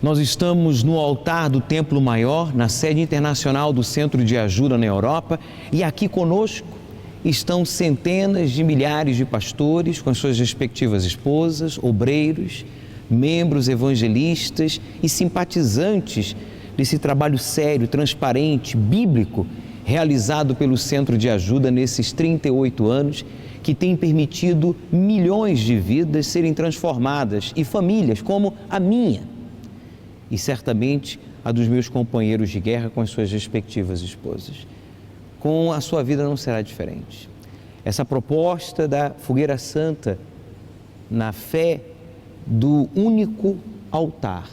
Nós estamos no altar do Templo Maior, na sede internacional do Centro de Ajuda na Europa, e aqui conosco estão centenas de milhares de pastores com as suas respectivas esposas, obreiros, membros evangelistas e simpatizantes desse trabalho sério, transparente, bíblico, realizado pelo Centro de Ajuda nesses 38 anos, que tem permitido milhões de vidas serem transformadas e famílias como a minha e certamente a dos meus companheiros de guerra com as suas respectivas esposas. Com a sua vida não será diferente. Essa proposta da Fogueira Santa na fé do único altar,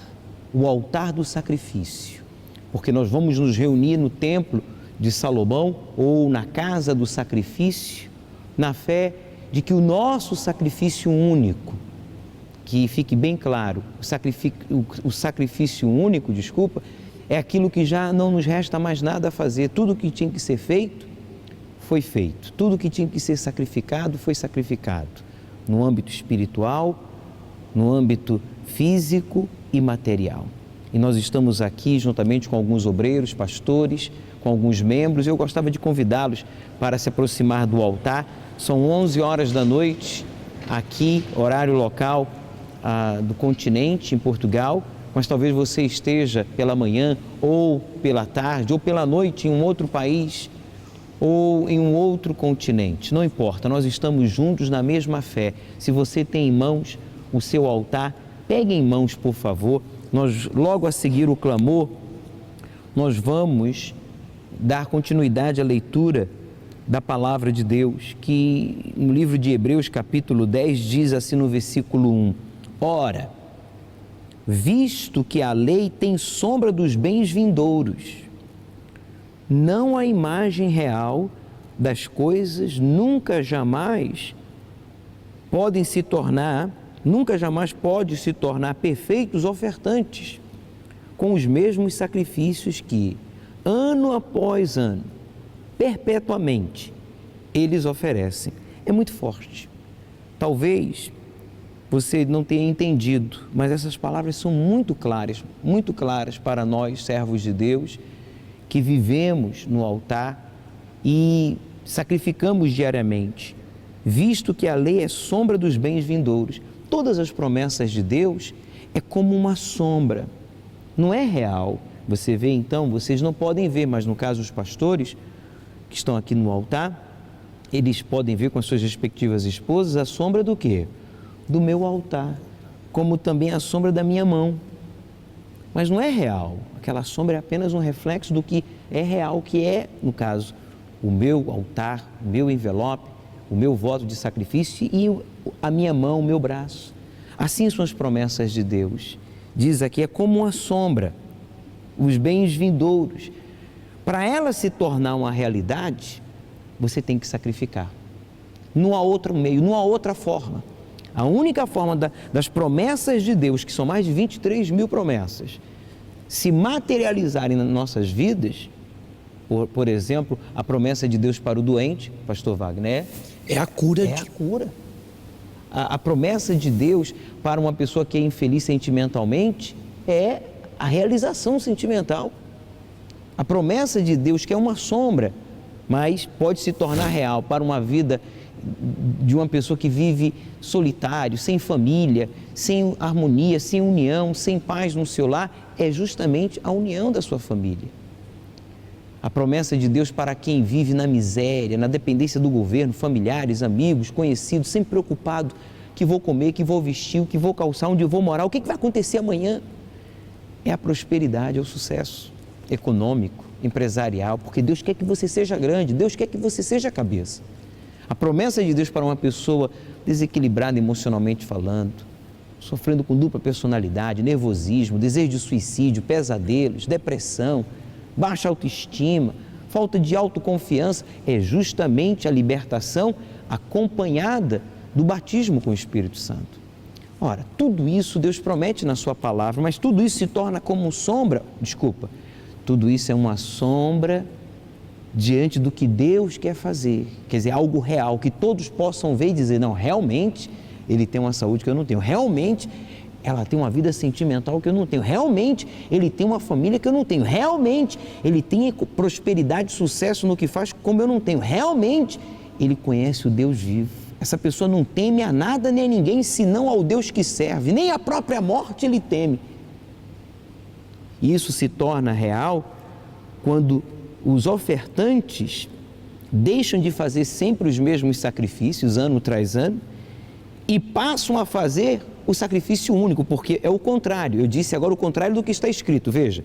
o altar do sacrifício, porque nós vamos nos reunir no templo de Salomão ou na casa do sacrifício, na fé de que o nosso sacrifício único, que fique bem claro, o sacrifício único, é aquilo que já não nos resta mais nada a fazer. Tudo que tinha que ser feito, foi feito. Tudo que tinha que ser sacrificado, foi sacrificado. No âmbito espiritual, no âmbito físico e material. E nós estamos aqui juntamente com alguns obreiros, pastores, com alguns membros. Eu gostava de convidá-los para se aproximar do altar. São 11 horas da noite, aqui, horário local do continente, em Portugal, mas talvez você esteja pela manhã, ou pela tarde, ou pela noite em um outro país, ou em um outro continente. Não importa, nós estamos juntos na mesma fé. Se você tem em mãos o seu altar, pegue em mãos, por favor. Nós, logo a seguir o clamor, nós vamos dar continuidade à leitura da palavra de Deus, que no livro de Hebreus, capítulo 10, diz assim no versículo 1: Ora, visto que a lei tem sombra dos bens vindouros, não a imagem real das coisas nunca jamais pode se tornar perfeitos ofertantes, com os mesmos sacrifícios que, ano após ano, perpetuamente, eles oferecem. É muito forte. Talvez você não tenha entendido, mas essas palavras são muito claras para nós, servos de Deus, que vivemos no altar e sacrificamos diariamente, visto que a lei é sombra dos bens vindouros. Todas as promessas de Deus é como uma sombra, não é real. Você vê então, vocês não podem ver, mas no caso os pastores que estão aqui no altar, eles podem ver com as suas respectivas esposas a sombra do quê? Do meu altar, como também a sombra da minha mão. Mas não é real, aquela sombra é apenas um reflexo do que é real, que é, no caso, o meu altar, o meu envelope, o meu voto de sacrifício e a minha mão, o meu braço. Assim são as promessas de Deus. Diz aqui, é como uma sombra, os bens vindouros. Para ela se tornar uma realidade, você tem que sacrificar. Não há outro meio, não há outra forma. A única forma das promessas de Deus, que são mais de 23 mil promessas, se materializarem nas nossas vidas, por exemplo, a promessa de Deus para o doente, pastor Wagner, é a cura. É a cura. A promessa de Deus para uma pessoa que é infeliz sentimentalmente é a realização sentimental. A promessa de Deus, que é uma sombra, mas pode se tornar real para uma vida de uma pessoa que vive solitário, sem família, sem harmonia, sem união, sem paz no seu lar, é justamente a união da sua família. A promessa de Deus para quem vive na miséria, na dependência do governo, familiares, amigos, conhecidos, sempre preocupado, que vou comer, que vou vestir, que vou calçar, onde eu vou morar, o que vai acontecer amanhã? É a prosperidade, é o sucesso econômico, empresarial, porque Deus quer que você seja grande, Deus quer que você seja a cabeça. A promessa de Deus para uma pessoa desequilibrada emocionalmente falando, sofrendo com dupla personalidade, nervosismo, desejo de suicídio, pesadelos, depressão, baixa autoestima, falta de autoconfiança, é justamente a libertação acompanhada do batismo com o Espírito Santo. Ora, tudo isso Deus promete na sua palavra, mas tudo isso se torna como sombra, tudo isso é uma sombra diante do que Deus quer fazer, quer dizer, algo real, que todos possam ver e dizer, não, realmente ele tem uma saúde que eu não tenho, realmente ela tem uma vida sentimental que eu não tenho. Realmente, ele tem uma família que eu não tenho. Realmente, ele tem prosperidade, sucesso no que faz como eu não tenho. Realmente, ele conhece o Deus vivo. Essa pessoa não teme a nada nem a ninguém, senão ao Deus que serve. Nem a própria morte ele teme. E isso se torna real quando os ofertantes deixam de fazer sempre os mesmos sacrifícios, ano tras ano, e passam a fazer o sacrifício único, porque é o contrário. Eu disse agora o contrário do que está escrito, veja.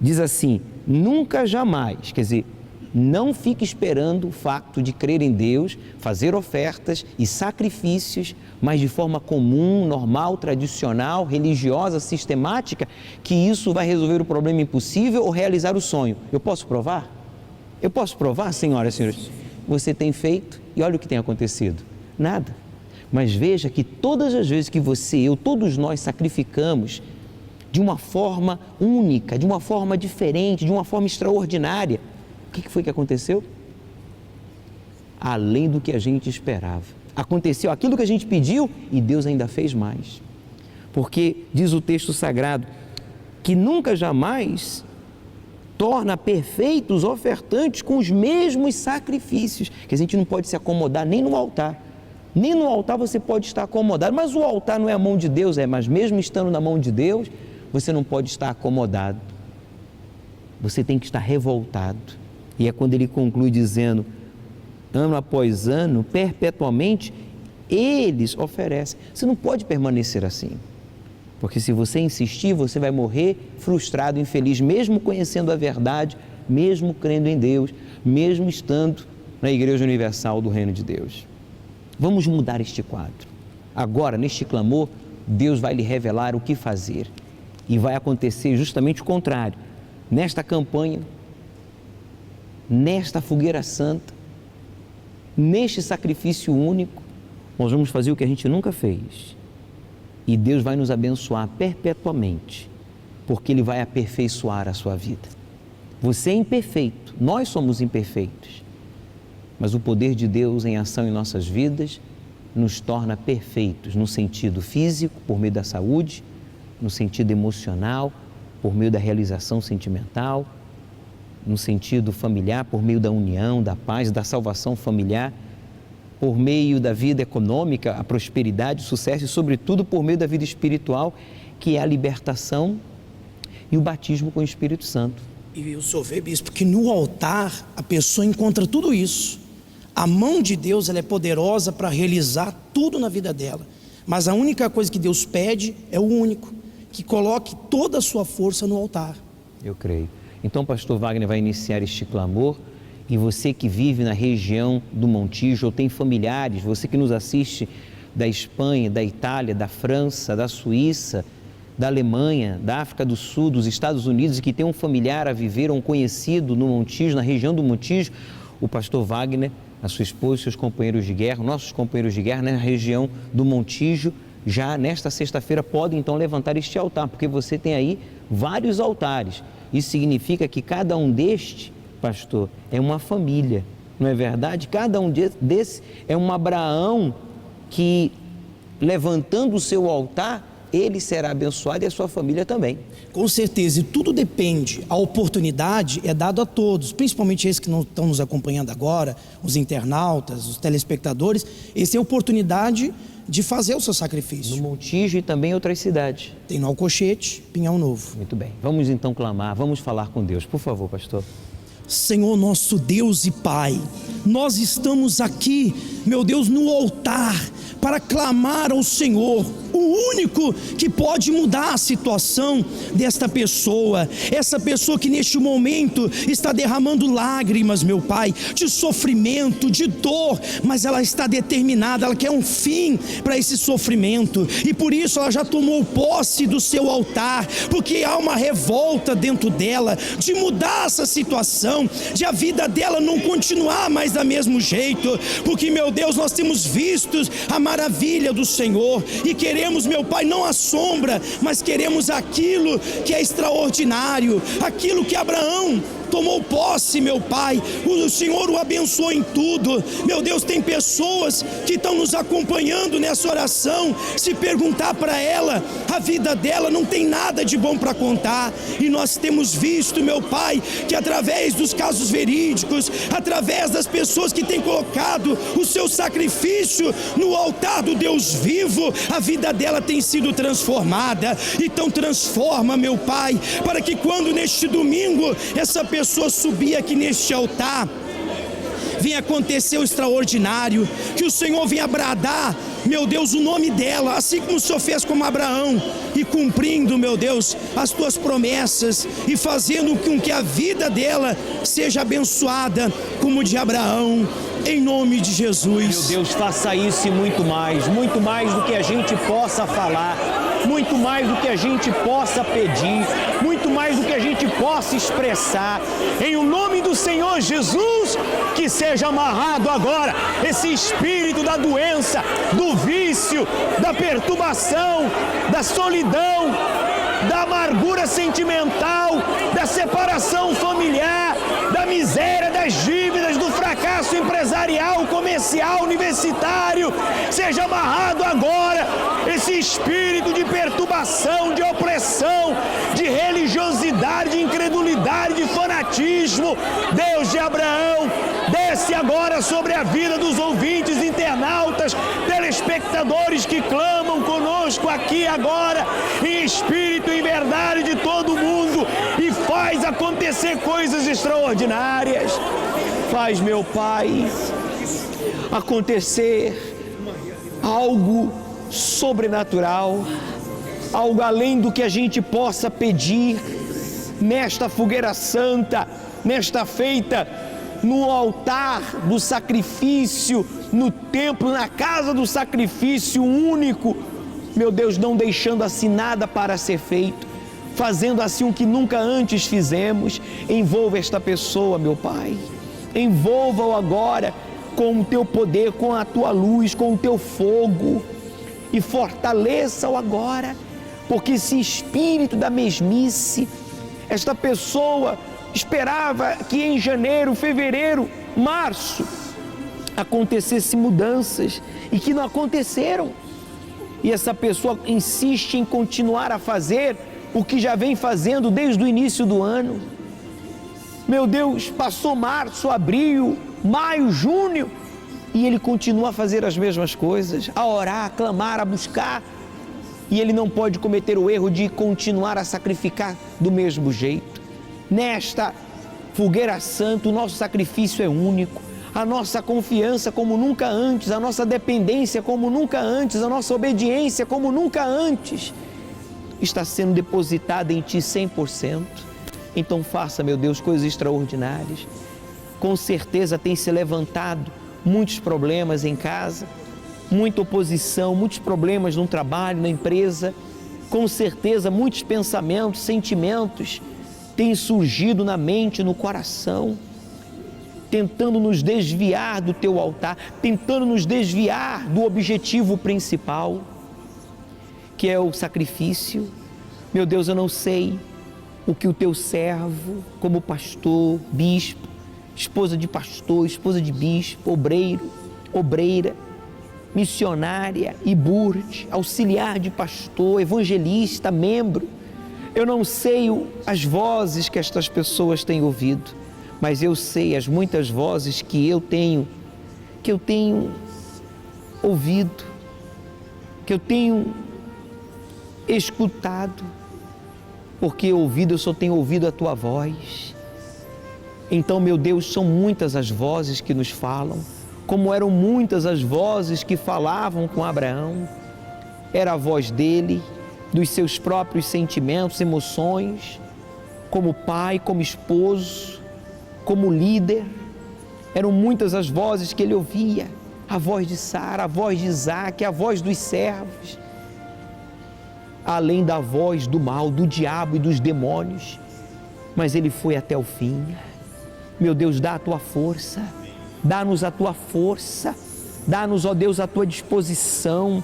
Diz assim, nunca jamais, quer dizer, não fique esperando o facto de crer em Deus, fazer ofertas e sacrifícios, mas de forma comum, normal, tradicional, religiosa, sistemática, que isso vai resolver o problema impossível ou realizar o sonho. Eu posso provar? Eu posso provar, senhoras e senhores? Você tem feito e olha o que tem acontecido. Nada. Mas veja que todas as vezes que você, eu, todos nós sacrificamos de uma forma única, de uma forma diferente, de uma forma extraordinária, o que foi que aconteceu? Além do que a gente esperava. Aconteceu aquilo que a gente pediu e Deus ainda fez mais. Porque diz o texto sagrado que nunca jamais torna perfeitos os ofertantes com os mesmos sacrifícios, que a gente não pode se acomodar nem no altar. Nem no altar você pode estar acomodado, mas o altar não é a mão de Deus, mas mesmo estando na mão de Deus, você não pode estar acomodado. Você tem que estar revoltado. E é quando ele conclui dizendo, ano após ano, perpetuamente, eles oferecem. Você não pode permanecer assim, porque se você insistir, você vai morrer frustrado, infeliz, mesmo conhecendo a verdade, mesmo crendo em Deus, mesmo estando na Igreja Universal do Reino de Deus. Vamos mudar este quadro. Agora, neste clamor, Deus vai lhe revelar o que fazer. E vai acontecer justamente o contrário. Nesta campanha, nesta fogueira santa, neste sacrifício único, nós vamos fazer o que a gente nunca fez. E Deus vai nos abençoar perpetuamente, porque Ele vai aperfeiçoar a sua vida. Você é imperfeito, nós somos imperfeitos. Mas o poder de Deus em ação em nossas vidas nos torna perfeitos no sentido físico, por meio da saúde, no sentido emocional, por meio da realização sentimental, no sentido familiar, por meio da união, da paz, da salvação familiar, por meio da vida econômica, a prosperidade, o sucesso e, sobretudo, por meio da vida espiritual, que é a libertação e o batismo com o Espírito Santo. E o senhor vê, bispo, que no altar a pessoa encontra tudo isso. A mão de Deus, ela é poderosa para realizar tudo na vida dela. Mas a única coisa que Deus pede é o único, que coloque toda a sua força no altar. Eu creio. Então, pastor Wagner vai iniciar este clamor, e você que vive na região do Montijo, ou tem familiares, você que nos assiste da Espanha, da Itália, da França, da Suíça, da Alemanha, da África do Sul, dos Estados Unidos, e que tem um familiar a viver, ou um conhecido no Montijo, na região do Montijo, o pastor Wagner, a sua esposa e seus companheiros de guerra, nossos companheiros de guerra na região do Montijo, já nesta sexta-feira podem então levantar este altar, porque você tem aí vários altares. Isso significa que cada um destes, pastor, é uma família, não é verdade? Cada um desses é um Abraão que, levantando o seu altar, ele será abençoado e a sua família também. Com certeza, e tudo depende. A oportunidade é dada a todos, principalmente esses que não estão nos acompanhando agora, os internautas, os telespectadores. Essa é a oportunidade de fazer o seu sacrifício. No Montijo e também em outras cidades. Tem no Alcochete, Pinhal Novo. Muito bem. Vamos então clamar, vamos falar com Deus. Por favor, pastor. Senhor nosso Deus e Pai, nós estamos aqui, meu Deus, no altar para clamar ao Senhor, o único que pode mudar a situação desta pessoa, essa pessoa que neste momento está derramando lágrimas, meu Pai, de sofrimento, de dor, mas ela está determinada, ela quer um fim para esse sofrimento, e por isso ela já tomou posse do seu altar, porque há uma revolta dentro dela, de mudar essa situação, de a vida dela não continuar mais do mesmo jeito, porque, meu Deus, nós temos visto a maravilha do Senhor, e queremos, meu Pai, não a sombra, mas queremos aquilo que é extraordinário, aquilo que Abraão tomou posse, meu Pai, o Senhor o abençoou em tudo. Meu Deus, tem pessoas que estão nos acompanhando nessa oração, se perguntar para ela, a vida dela não tem nada de bom para contar, e nós temos visto, meu Pai, que através dos casos verídicos, através das pessoas que têm colocado o seu sacrifício no altar do Deus vivo, a vida dela tem sido transformada. Então transforma, meu Pai, para que quando neste domingo essa pessoa subir aqui neste altar, venha acontecer o extraordinário, que o Senhor venha bradar, meu Deus, o nome dela, assim como o Senhor fez com Abraão, e cumprindo, meu Deus, as tuas promessas, e fazendo com que a vida dela seja abençoada como de Abraão, em nome de Jesus. Meu Deus, faça isso e muito mais do que a gente possa falar, muito mais do que a gente possa pedir, muito mais do que a gente possa expressar. Em o nome do Senhor Jesus, que seja amarrado agora esse espírito da doença, do vício, da perturbação, da solidão, da amargura sentimental, da separação familiar, da miséria, das dívidas, do fracasso empresarial, comercial, universitário. Seja amarrado agora esse espírito de perturbação, de opressão, de religiosidade, de incredulidade, de fanatismo. Deus de Abraão, desce agora sobre a vida dos ouvintes, internautas, telespectadores que clamam conosco aqui agora, em espírito e verdade de todo mundo, e faz acontecer coisas extraordinárias. Faz, meu Pai, acontecer algo sobrenatural, algo além do que a gente possa pedir, nesta fogueira santa, nesta feita no altar do sacrifício, no templo, na casa do sacrifício único, meu Deus, não deixando assim nada para ser feito, fazendo assim o que nunca antes fizemos. Envolva esta pessoa, meu Pai, envolva-o agora com o teu poder, com a tua luz, com o teu fogo, e fortaleça-o agora, porque esse espírito da mesmice, esta pessoa esperava que em janeiro, fevereiro, março acontecessem mudanças e que não aconteceram, e essa pessoa insiste em continuar a fazer o que já vem fazendo desde o início do ano. Meu Deus, passou março, abril, maio, junho, e ele continua a fazer as mesmas coisas, a orar, a clamar, a buscar, e ele não pode cometer o erro de continuar a sacrificar do mesmo jeito. Nesta fogueira santa, o nosso sacrifício é único, a nossa confiança como nunca antes, a nossa dependência como nunca antes, a nossa obediência como nunca antes, está sendo depositada em Ti 100%. Então faça, meu Deus, coisas extraordinárias. Com certeza tem se levantado muitos problemas em casa, muita oposição, muitos problemas no trabalho, na empresa. Com certeza muitos pensamentos, sentimentos têm surgido na mente, no coração, tentando nos desviar do Teu altar, tentando nos desviar do objetivo principal, que é o sacrifício. Meu Deus, eu não sei o que o Teu servo, como pastor, bispo, esposa de pastor, esposa de bispo, obreiro, obreira, missionária, iburde, auxiliar de pastor, evangelista, membro, eu não sei as vozes que estas pessoas têm ouvido, mas eu sei as muitas vozes que eu tenho ouvido, que eu tenho escutado, porque ouvido, eu só tenho ouvido a Tua voz. Então, meu Deus, são muitas as vozes que nos falam, como eram muitas as vozes que falavam com Abraão. Era a voz dele, dos seus próprios sentimentos, emoções, como pai, como esposo, como líder. Eram muitas as vozes que ele ouvia, a voz de Sara, a voz de Isaac, a voz dos servos, além da voz do mal, do diabo e dos demônios, mas ele foi até o fim. Meu Deus, dá a Tua força, dá-nos a Tua força, dá-nos, ó Deus, a Tua disposição,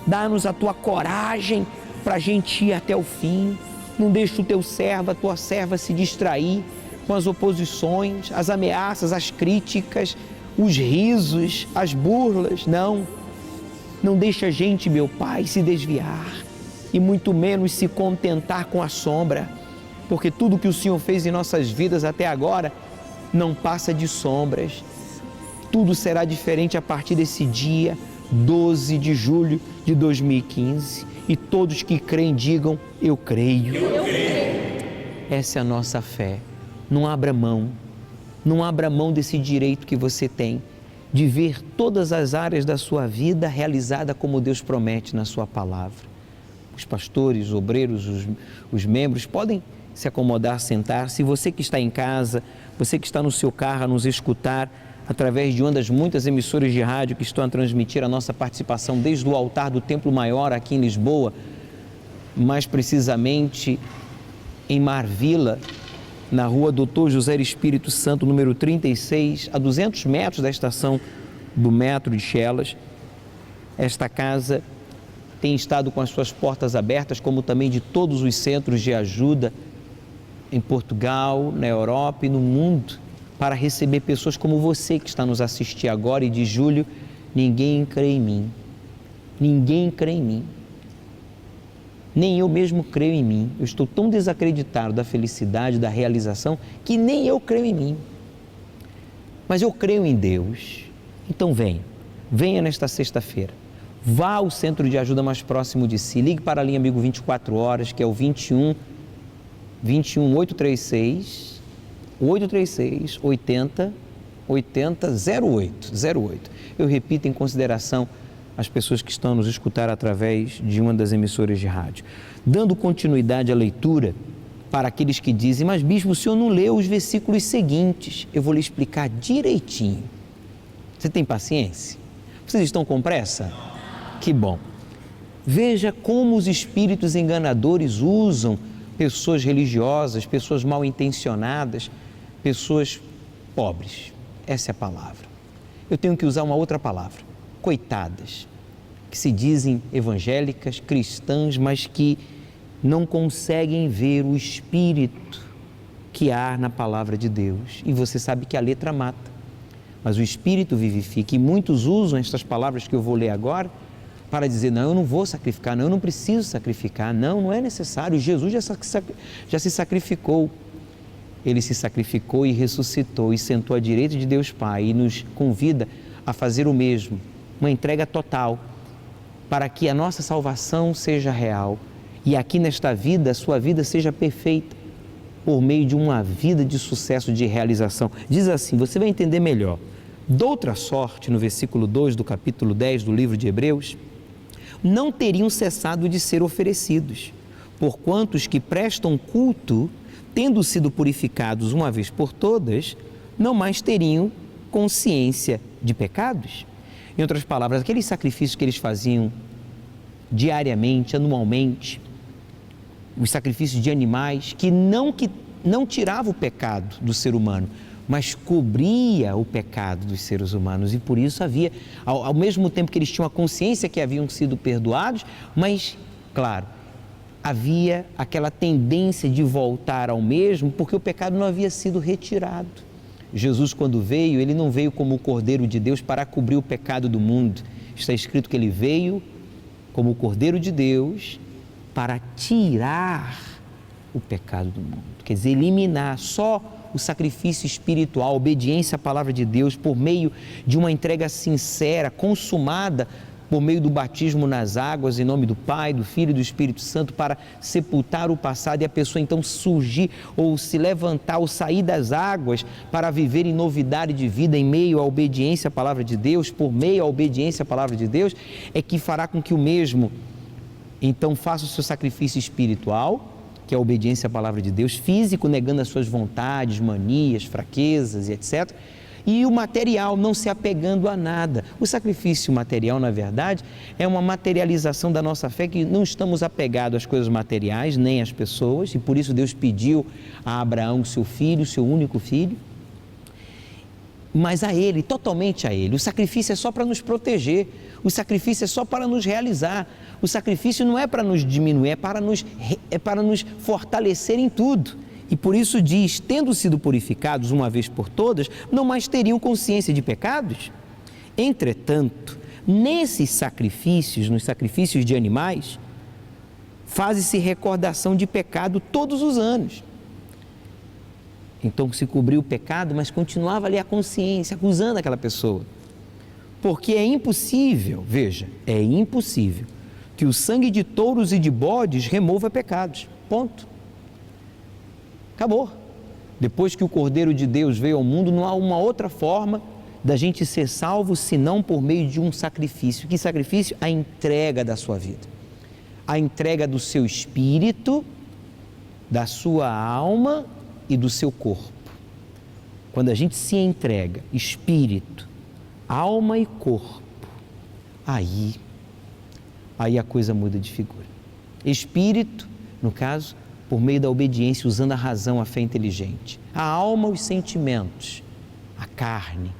dá-nos a Tua coragem para a gente ir até o fim. Não deixe o Teu servo, a Tua serva se distrair com as oposições, as ameaças, as críticas, os risos, as burlas. Não deixa a gente, meu Pai, se desviar e muito menos se contentar com a sombra, porque tudo que o Senhor fez em nossas vidas até agora não passa de sombras. Tudo será diferente a partir desse dia 12 de julho de 2015 e todos que creem digam: eu creio. Eu creio. Essa é a nossa fé. Não abra mão desse direito que você tem de ver todas as áreas da sua vida realizada como Deus promete na sua palavra. Os pastores, os obreiros, os membros podem se acomodar, sentar. Se você que está em casa, você que está no seu carro a nos escutar através de uma das muitas emissoras de rádio que estão a transmitir a nossa participação desde o altar do Templo Maior aqui em Lisboa, mais precisamente em Marvila, na rua Dr. José Espírito Santo, número 36, a 200 metros da estação do metro de Chelas. Esta casa tem estado com as suas portas abertas, como também de todos os centros de ajuda em Portugal, na Europa e no mundo, para receber pessoas como você que está nos assistindo agora e diz: Júlio, ninguém crê em mim, ninguém crê em mim, nem eu mesmo creio em mim, eu estou tão desacreditado da felicidade, da realização, que nem eu creio em mim, mas eu creio em Deus. Então venha nesta sexta-feira, vá ao centro de ajuda mais próximo de si, ligue para a linha Amigo 24 horas, que é o 21 836 80 08. Eu repito em consideração as pessoas que estão nos escutar através de uma das emissoras de rádio. Dando continuidade à leitura, para aqueles que dizem: mas bispo, o senhor não leu os versículos seguintes. Eu vou lhe explicar direitinho. Você tem paciência? Vocês estão com pressa? Que bom. Veja como os espíritos enganadores usam pessoas religiosas, pessoas mal intencionadas, pessoas pobres. Essa é a palavra. Eu tenho que usar uma outra palavra: coitadas, que se dizem evangélicas, cristãs, mas que não conseguem ver o espírito que há na palavra de Deus. E você sabe que a letra mata, mas o espírito vivifica. E muitos usam estas palavras que eu vou ler agora para dizer: não, eu não vou sacrificar, não, eu não preciso sacrificar, não é necessário, Jesus já se sacrificou. Ele se sacrificou e ressuscitou e sentou à direita de Deus Pai e nos convida a fazer o mesmo, uma entrega total, para que a nossa salvação seja real e aqui nesta vida, a sua vida seja perfeita, por meio de uma vida de sucesso, de realização. Diz assim, você vai entender melhor: doutra sorte, no versículo 2 do capítulo 10 do livro de Hebreus, não teriam cessado de ser oferecidos, porquanto os que prestam culto, tendo sido purificados uma vez por todas, não mais teriam consciência de pecados. Em outras palavras, aqueles sacrifícios que eles faziam diariamente, anualmente, os sacrifícios de animais, que não tirava o pecado do ser humano, mas cobria o pecado dos seres humanos. E por isso havia, ao mesmo tempo que eles tinham a consciência que haviam sido perdoados, mas, claro, havia aquela tendência de voltar ao mesmo, porque o pecado não havia sido retirado. Jesus, quando veio, ele não veio como o Cordeiro de Deus para cobrir o pecado do mundo. Está escrito que ele veio como o Cordeiro de Deus para tirar o pecado do mundo. Quer dizer, eliminar. Só o sacrifício espiritual, a obediência à palavra de Deus, por meio de uma entrega sincera, consumada, por meio do batismo nas águas, em nome do Pai, do Filho e do Espírito Santo, para sepultar o passado e a pessoa então surgir ou se levantar ou sair das águas para viver em novidade de vida em meio à obediência à palavra de Deus, por meio à obediência à palavra de Deus, é que fará com que o mesmo então faça o seu sacrifício espiritual, que é a obediência à palavra de Deus, físico, negando as suas vontades, manias, fraquezas e etc., e o material, não se apegando a nada. O sacrifício material, na verdade, é uma materialização da nossa fé, que não estamos apegados às coisas materiais, nem às pessoas, e por isso Deus pediu a Abraão seu filho, seu único filho, mas a Ele, totalmente a Ele. O sacrifício é só para nos proteger, o sacrifício é só para nos realizar, o sacrifício não é para nos diminuir, é para nos fortalecer em tudo. E por isso diz, tendo sido purificados uma vez por todas, não mais teriam consciência de pecados. Entretanto, nesses sacrifícios, nos sacrifícios de animais, faz-se recordação de pecado todos os anos. Então se cobriu o pecado, mas continuava ali a consciência, acusando aquela pessoa. Porque é impossível, veja, é impossível que o sangue de touros e de bodes remova pecados. Ponto. Acabou. Depois que o Cordeiro de Deus veio ao mundo, não há uma outra forma da gente ser salvo senão por meio de um sacrifício. Que sacrifício? A entrega da sua vida. A entrega do seu espírito, da sua alma e do seu corpo. Quando a gente se entrega, espírito, alma e corpo, aí a coisa muda de figura. Espírito, no caso, por meio da obediência, usando a razão, a fé inteligente. A alma, os sentimentos, a carne.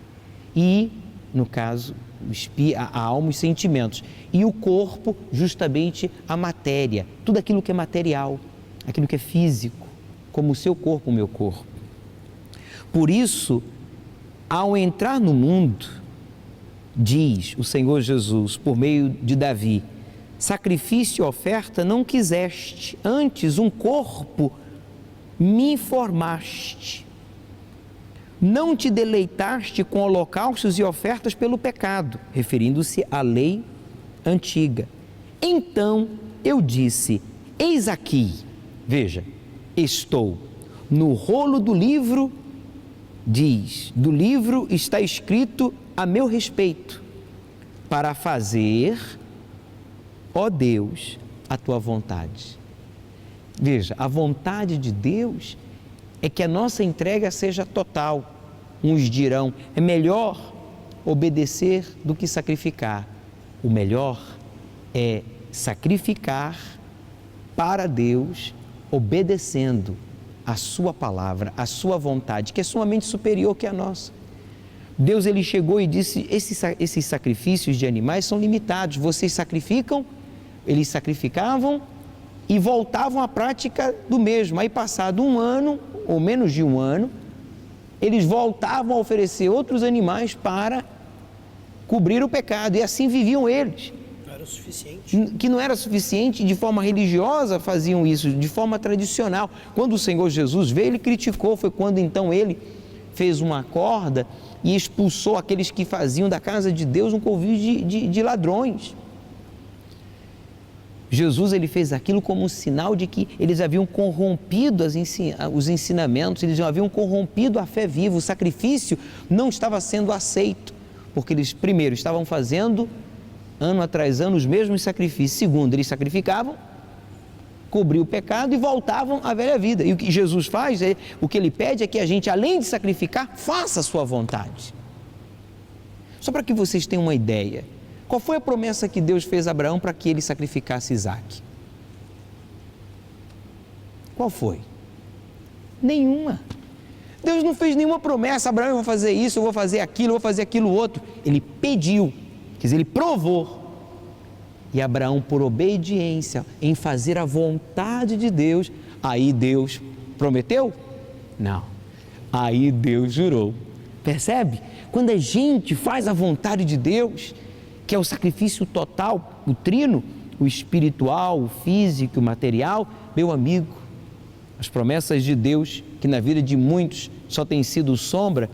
E, no caso, a alma, os sentimentos. E o corpo, justamente a matéria. Tudo aquilo que é material, aquilo que é físico, como o seu corpo, o meu corpo. Por isso, ao entrar no mundo, diz o Senhor Jesus, por meio de Davi, sacrifício e oferta não quiseste, antes um corpo me formaste. Não te deleitaste com holocaustos e ofertas pelo pecado, referindo-se à lei antiga. Então eu disse, eis aqui, veja, estou no rolo do livro, diz, do livro está escrito a meu respeito, para fazer, ó Deus, a tua vontade. Veja, a vontade de Deus é que a nossa entrega seja total. Uns dirão, é melhor obedecer do que sacrificar. O melhor é sacrificar para Deus, obedecendo a sua palavra, a sua vontade, que é sumamente superior que a nossa. Deus, ele chegou e disse, esses sacrifícios de animais são limitados, vocês sacrificam, eles sacrificavam e voltavam à prática do mesmo. Aí passado um ano, ou menos de um ano, eles voltavam a oferecer outros animais para cobrir o pecado, e assim viviam eles. Não era o suficiente. Que não era suficiente, de forma religiosa faziam isso, de forma tradicional. Quando o Senhor Jesus veio, ele criticou, foi quando então ele fez uma corda e expulsou aqueles que faziam da casa de Deus um covil de ladrões. Jesus, ele fez aquilo como um sinal de que eles haviam corrompido os ensinamentos, eles haviam corrompido a fé viva, o sacrifício não estava sendo aceito, porque eles, primeiro, estavam fazendo, ano atrás ano, os mesmos sacrifícios. Segundo, eles sacrificavam, cobriam o pecado e voltavam à velha vida. E o que Jesus faz, o que ele pede é que a gente, além de sacrificar, faça a sua vontade. Só para que vocês tenham uma ideia, qual foi a promessa que Deus fez a Abraão para que ele sacrificasse Isaque? Qual foi? Nenhuma. Deus não fez nenhuma promessa, Abraão, eu vou fazer isso, eu vou fazer aquilo, eu vou fazer aquilo outro. Ele pediu, quer dizer, ele provou. E Abraão, por obediência, em fazer a vontade de Deus, aí Deus prometeu? Não. Aí Deus jurou. Percebe? Quando a gente faz a vontade de Deus, que é o sacrifício total, o trino, o espiritual, o físico, o material, meu amigo, as promessas de Deus, que na vida de muitos só têm sido sombra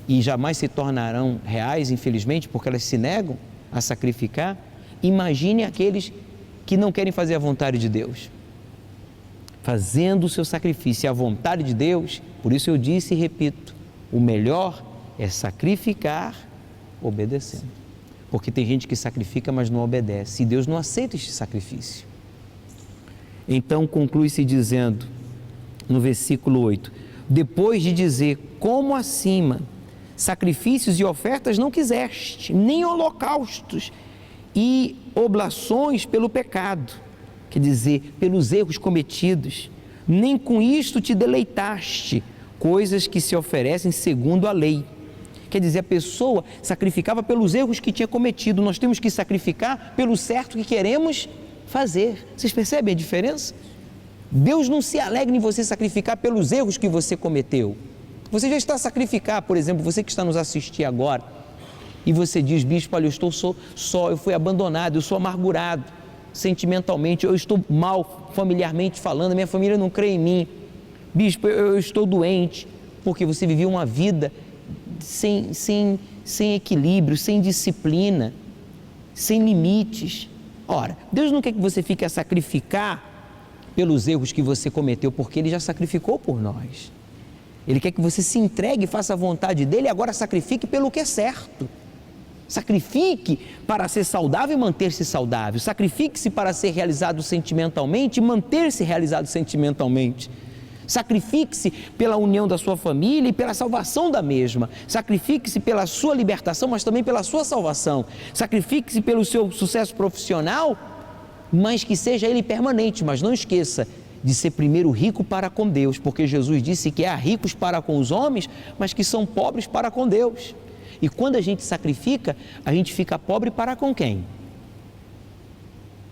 e jamais se tornarão reais, infelizmente, porque elas se negam a sacrificar. Imagine aqueles que não querem fazer a vontade de Deus, fazendo o seu sacrifício, a vontade de Deus. Por isso eu disse e repito, o melhor é sacrificar obedecendo. Porque tem gente que sacrifica, mas não obedece, e Deus não aceita este sacrifício. Então conclui-se dizendo, no versículo 8, depois de dizer, como acima, sacrifícios e ofertas não quiseste, nem holocaustos e oblações pelo pecado, quer dizer, pelos erros cometidos, nem com isto te deleitaste, coisas que se oferecem segundo a lei. Quer dizer, a pessoa sacrificava pelos erros que tinha cometido. Nós temos que sacrificar pelo certo que queremos fazer. Vocês percebem a diferença? Deus não se alegra em você sacrificar pelos erros que você cometeu. Você já está a sacrificar, por exemplo, você que está nos assistindo agora, e você diz: bispo, olha, eu estou só, eu fui abandonado, eu sou amargurado sentimentalmente, eu estou mal familiarmente falando, minha família não crê em mim. Bispo, eu estou doente, porque você viveu uma vida sem equilíbrio, sem disciplina, sem limites. Ora, Deus não quer que você fique a sacrificar pelos erros que você cometeu, porque Ele já sacrificou por nós. Ele quer que você se entregue e faça a vontade dEle, e agora sacrifique pelo que é certo. Sacrifique para ser saudável e manter-se saudável. Sacrifique-se para ser realizado sentimentalmente e manter-se realizado sentimentalmente. Sacrifique-se pela união da sua família e pela salvação da mesma. Sacrifique-se pela sua libertação, mas também pela sua salvação. Sacrifique-se pelo seu sucesso profissional, mas que seja ele permanente. Mas não esqueça de ser primeiro rico para com Deus, porque Jesus disse que há ricos para com os homens, mas que são pobres para com Deus. E quando a gente sacrifica, a gente fica pobre para com quem?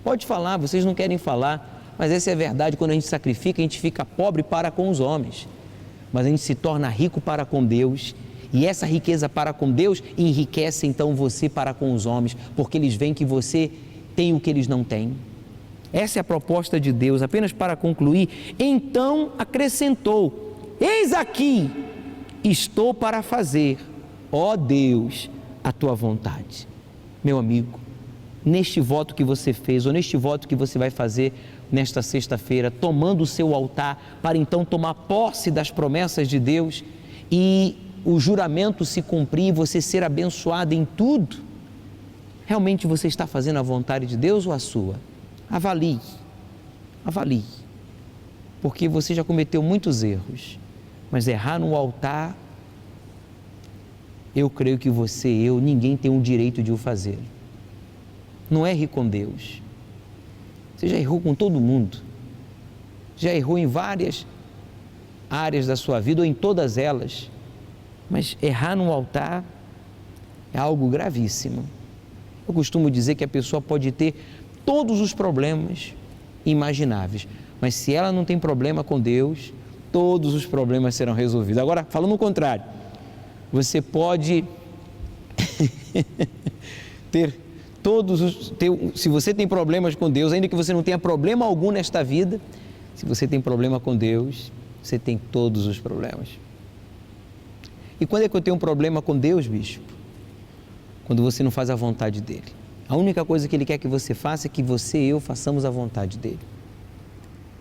Pode falar, vocês não querem falar, mas essa é a verdade. Quando a gente sacrifica, a gente fica pobre para com os homens, mas a gente se torna rico para com Deus, e essa riqueza para com Deus enriquece então você para com os homens, porque eles veem que você tem o que eles não têm. Essa é a proposta de Deus. Apenas para concluir, então acrescentou: eis aqui, estou para fazer, ó Deus, a tua vontade. Meu amigo, neste voto que você fez, ou neste voto que você vai fazer nesta sexta-feira, tomando o seu altar para então tomar posse das promessas de Deus e o juramento se cumprir e você ser abençoado em tudo, realmente você está fazendo a vontade de Deus ou a sua? Avalie, porque você já cometeu muitos erros, mas errar no altar, eu creio que ninguém tem o direito de o fazer. Não erre com Deus. Você já errou com todo mundo, já errou em várias áreas da sua vida ou em todas elas, mas errar no altar é algo gravíssimo. Eu costumo dizer que a pessoa pode ter todos os problemas imagináveis, mas se ela não tem problema com Deus, todos os problemas serão resolvidos. Agora, falando o contrário, você pode se você tem problemas com Deus, ainda que você não tenha problema algum nesta vida, se você tem problema com Deus, você tem todos os problemas. E quando é que eu tenho um problema com Deus, bispo? Quando você não faz a vontade dEle. A única coisa que Ele quer que você faça é que você e eu façamos a vontade dEle.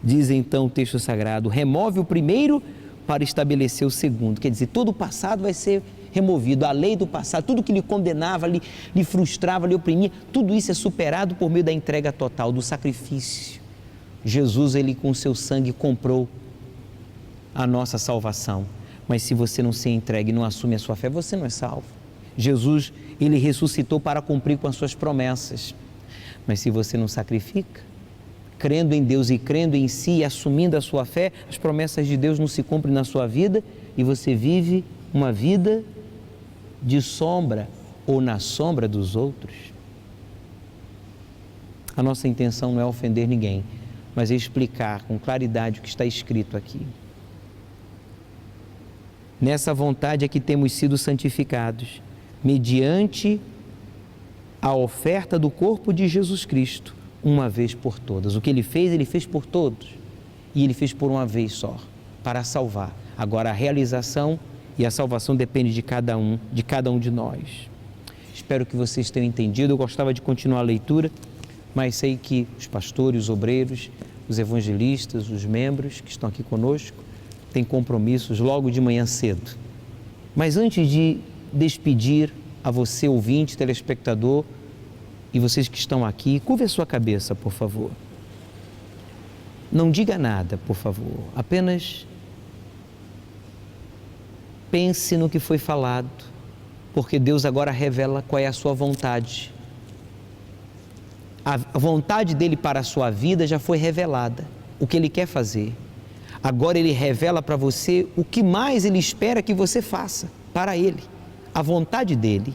Diz então o texto sagrado: remove o primeiro para estabelecer o segundo. Quer dizer, todo o passado vai ser removido, a lei do passado, tudo que lhe condenava, lhe frustrava, lhe oprimia, tudo isso é superado por meio da entrega total, do sacrifício. Jesus, Ele com o seu sangue comprou a nossa salvação, mas se você não se entrega e não assume a sua fé, você não é salvo. Jesus, Ele ressuscitou para cumprir com as suas promessas, mas se você não sacrifica, crendo em Deus e crendo em si e assumindo a sua fé, as promessas de Deus não se cumprem na sua vida e você vive uma vida de sombra ou na sombra dos outros. A nossa intenção não é ofender ninguém, mas é explicar com claridade o que está escrito aqui. Nessa vontade é que temos sido santificados, mediante a oferta do corpo de Jesus Cristo, uma vez por todas. O que Ele fez por todos. E Ele fez por uma vez só, para salvar. Agora a realização e a salvação depende de cada um de nós. Espero que vocês tenham entendido. Eu gostava de continuar a leitura, mas sei que os pastores, os obreiros, os evangelistas, os membros que estão aqui conosco, têm compromissos logo de manhã cedo. Mas antes de despedir a você, ouvinte, telespectador, e vocês que estão aqui, curve a sua cabeça, por favor. Não diga nada, por favor, apenas pense no que foi falado, porque Deus agora revela qual é a sua vontade. A vontade dEle para a sua vida já foi revelada, o que Ele quer fazer. Agora Ele revela para você o que mais Ele espera que você faça para Ele. A vontade dEle.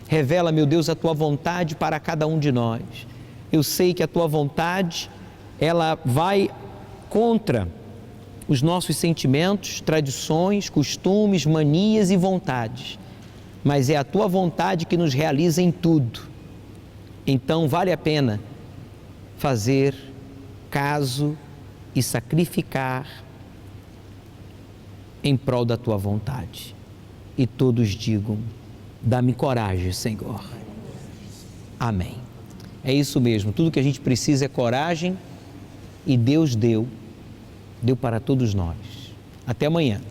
Revela, meu Deus, a Tua vontade para cada um de nós. Eu sei que a Tua vontade, ela vai contra os nossos sentimentos, tradições, costumes, manias e vontades, mas é a tua vontade que nos realiza em tudo. Então vale a pena fazer caso e sacrificar em prol da tua vontade. E todos digam: dá-me coragem, Senhor. Amém. É isso mesmo, tudo que a gente precisa é coragem, e Deus deu para todos nós. Até amanhã.